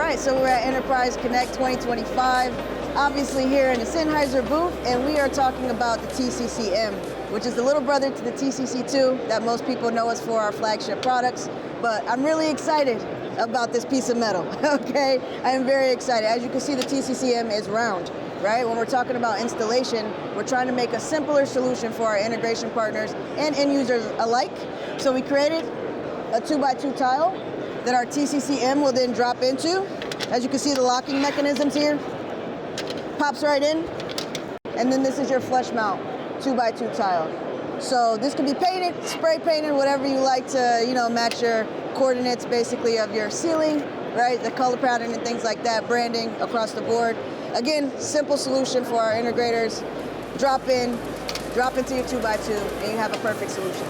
right, so we're at Enterprise Connect 2025, obviously here in the Sennheiser booth, and we are talking about the TCC-M, which is the little brother to the TCC2 that most people know us for our flagship products. But I'm really excited about this piece of metal, okay? I am very excited. As you can see, the TCC-M is round, right? When we're talking about installation, we're trying to make a simpler solution for our integration partners and end users alike. So we created a 2x2 tile that our TCC-M will then drop into. As you can see, the locking mechanisms here. Pops right in. And then this is your flush mount 2x2 tile. So this can be painted, spray painted, whatever you like to, match your coordinates basically of your ceiling, right? The color pattern and things like that, branding across the board. Again, simple solution for our integrators. Drop into your 2x2 and you have a perfect solution.